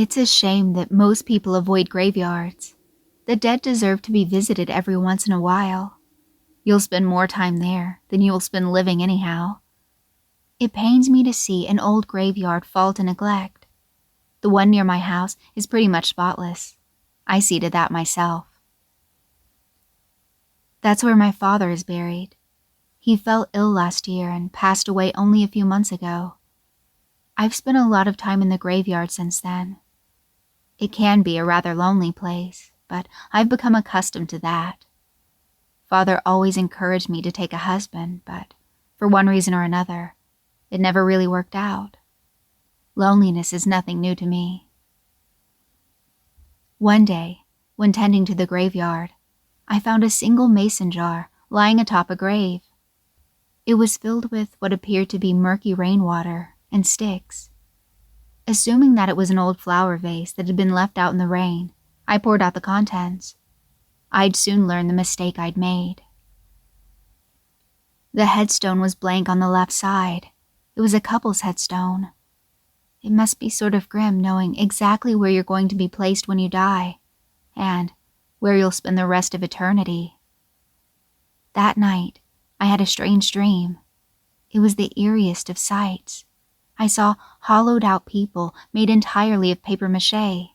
It's a shame that most people avoid graveyards. The dead deserve to be visited every once in a while. You'll spend more time there than you will spend living anyhow. It pains me to see an old graveyard fall to neglect. The one near my house is pretty much spotless. I see to that myself. That's where my father is buried. He fell ill last year and passed away only a few months ago. I've spent a lot of time in the graveyard since then. It can be a rather lonely place, but I've become accustomed to that. Father always encouraged me to take a husband, but for one reason or another, it never really worked out. Loneliness is nothing new to me. One day, when tending to the graveyard, I found a single mason jar lying atop a grave. It was filled with what appeared to be murky rainwater and sticks. Assuming that it was an old flower vase that had been left out in the rain, I poured out the contents. I'd soon learn the mistake I'd made. The headstone was blank on the left side. It was a couple's headstone. It must be sort of grim knowing exactly where you're going to be placed when you die, and where you'll spend the rest of eternity. That night, I had a strange dream. It was the eeriest of sights. I saw hollowed-out people made entirely of papier-mâché.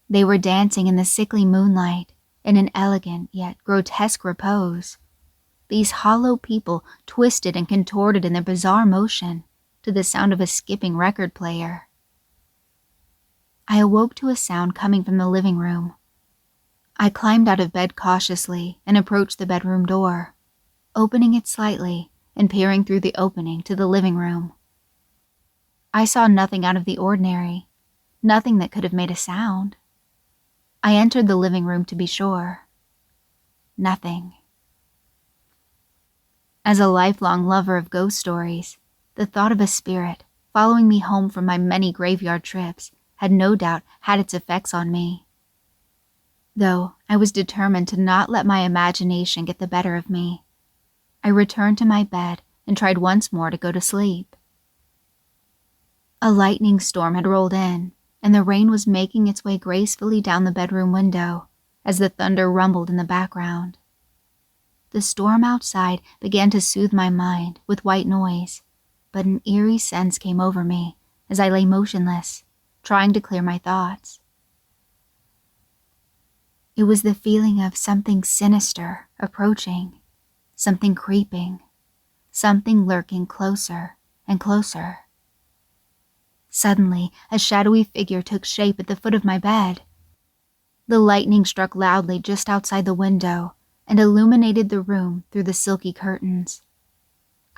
They were dancing in the sickly moonlight in an elegant yet grotesque repose. These hollow people twisted and contorted in their bizarre motion to the sound of a skipping record player. I awoke to a sound coming from the living room. I climbed out of bed cautiously and approached the bedroom door, opening it slightly and peering through the opening to the living room. I saw nothing out of the ordinary, nothing that could have made a sound. I entered the living room to be sure. Nothing. As a lifelong lover of ghost stories, the thought of a spirit following me home from my many graveyard trips had no doubt had its effects on me. Though I was determined to not let my imagination get the better of me, I returned to my bed and tried once more to go to sleep. A lightning storm had rolled in, and the rain was making its way gracefully down the bedroom window as the thunder rumbled in the background. The storm outside began to soothe my mind with white noise, but an eerie sense came over me as I lay motionless, trying to clear my thoughts. It was the feeling of something sinister approaching, something creeping, something lurking closer and closer. Suddenly, a shadowy figure took shape at the foot of my bed. The lightning struck loudly just outside the window and illuminated the room through the silky curtains.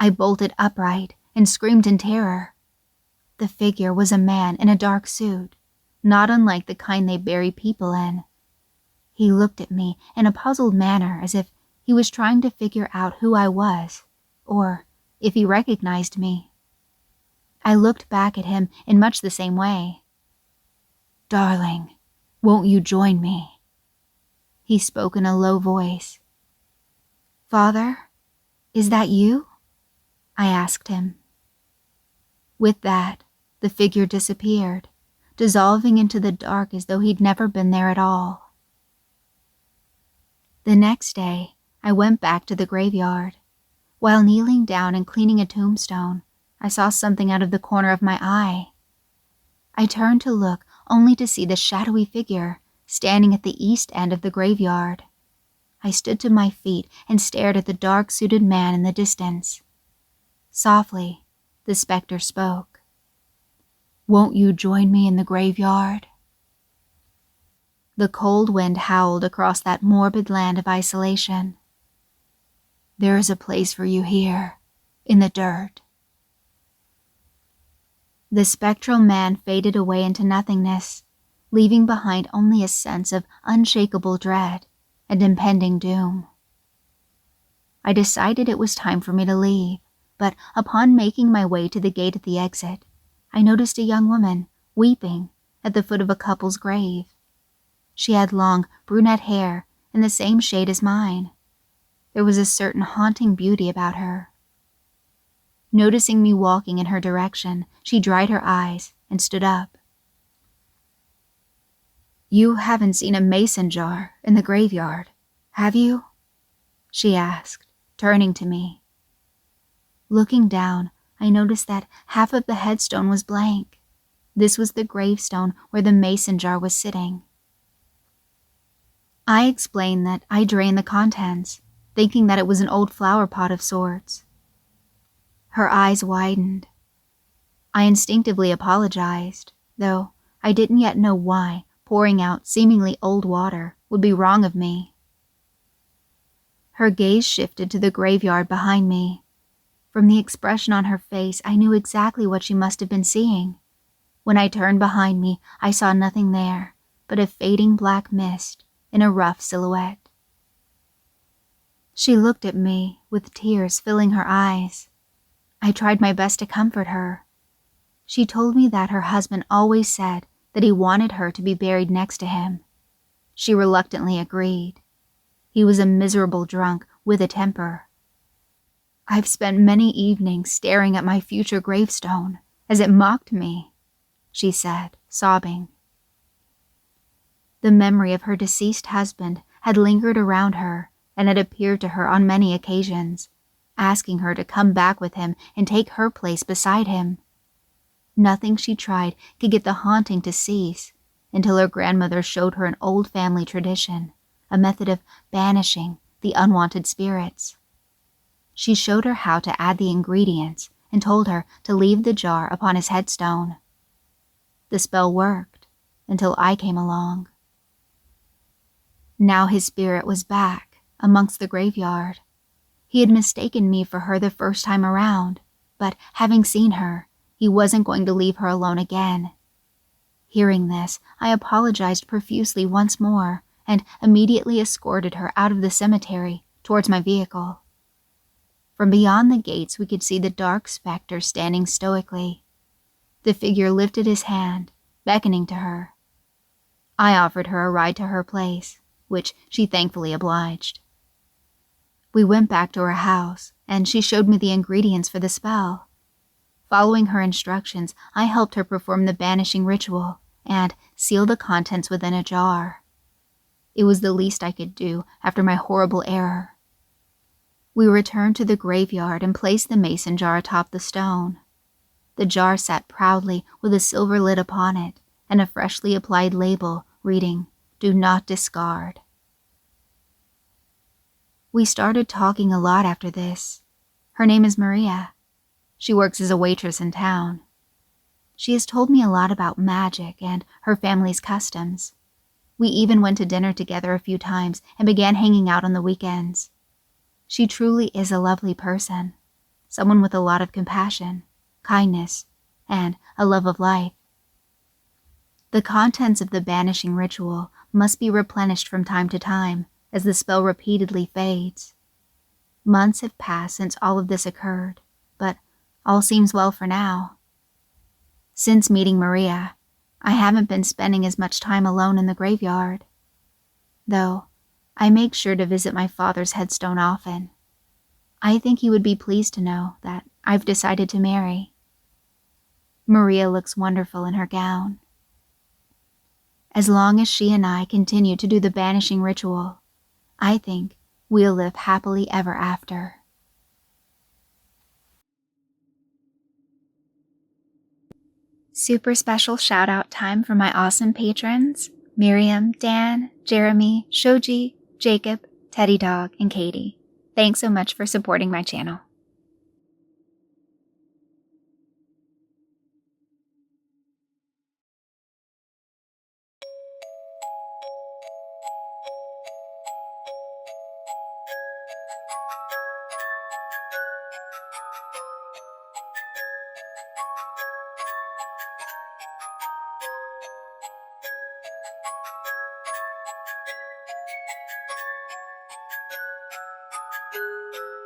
I bolted upright and screamed in terror. The figure was a man in a dark suit, not unlike the kind they bury people in. He looked at me in a puzzled manner as if he was trying to figure out who I was, or if he recognized me. I looked back at him in much the same way. "Darling, won't you join me?" He spoke in a low voice. "Father, is that you?" I asked him. With that, the figure disappeared, dissolving into the dark as though he'd never been there at all. The next day, I went back to the graveyard. While kneeling down and cleaning a tombstone, I saw something out of the corner of my eye. I turned to look only to see the shadowy figure standing at the east end of the graveyard. I stood to my feet and stared at the dark-suited man in the distance. Softly, the specter spoke. "Won't you join me in the graveyard?" The cold wind howled across that morbid land of isolation. "There is a place for you here, in the dirt." The spectral man faded away into nothingness, leaving behind only a sense of unshakable dread and impending doom. I decided it was time for me to leave, but upon making my way to the gate at the exit, I noticed a young woman weeping at the foot of a couple's grave. She had long, brunette hair in the same shade as mine. There was a certain haunting beauty about her. Noticing me walking in her direction, she dried her eyes and stood up. You haven't seen a mason jar in the graveyard, have you? She asked, turning to me. Looking down, I noticed that half of the headstone was blank. This was the gravestone where the mason jar was sitting. I explained that I drained the contents, thinking that it was an old flower pot of sorts. Her eyes widened. I instinctively apologized, though I didn't yet know why pouring out seemingly old water would be wrong of me. Her gaze shifted to the graveyard behind me. From the expression on her face, I knew exactly what she must have been seeing. When I turned behind me, I saw nothing there but a fading black mist in a rough silhouette. She looked at me with tears filling her eyes. I tried my best to comfort her. She told me that her husband always said that he wanted her to be buried next to him. She reluctantly agreed. He was a miserable drunk with a temper. I've spent many evenings staring at my future gravestone as it mocked me, she said, sobbing. The memory of her deceased husband had lingered around her and had appeared to her on many occasions, asking her to come back with him and take her place beside him. Nothing she tried could get the haunting to cease until her grandmother showed her an old family tradition, a method of banishing the unwanted spirits. She showed her how to add the ingredients and told her to leave the jar upon his headstone. The spell worked until I came along. Now his spirit was back amongst the graveyard. He had mistaken me for her the first time around, but having seen her, he wasn't going to leave her alone again. Hearing this, I apologized profusely once more and immediately escorted her out of the cemetery towards my vehicle. From beyond the gates, we could see the dark specter standing stoically. The figure lifted his hand, beckoning to her. I offered her a ride to her place, which she thankfully obliged. We went back to her house, and she showed me the ingredients for the spell. Following her instructions, I helped her perform the banishing ritual and seal the contents within a jar. It was the least I could do after my horrible error. We returned to the graveyard and placed the mason jar atop the stone. The jar sat proudly with a silver lid upon it and a freshly applied label reading, "Do not discard." We started talking a lot after this. Her name is Maria. She works as a waitress in town. She has told me a lot about magic and her family's customs. We even went to dinner together a few times and began hanging out on the weekends. She truly is a lovely person, someone with a lot of compassion, kindness, and a love of life. The contents of the banishing ritual must be replenished from time to time as the spell repeatedly fades. Months have passed since all of this occurred, but all seems well for now. Since meeting Maria, I haven't been spending as much time alone in the graveyard. Though, I make sure to visit my father's headstone often. I think he would be pleased to know that I've decided to marry. Maria looks wonderful in her gown. As long as she and I continue to do the banishing ritual, I think we'll live happily ever after. Super special shout out time for my awesome patrons, Miriam, Dan, Jeremy, Shoji, Jacob, Teddy Dog, and Katie. Thanks so much for supporting my channel.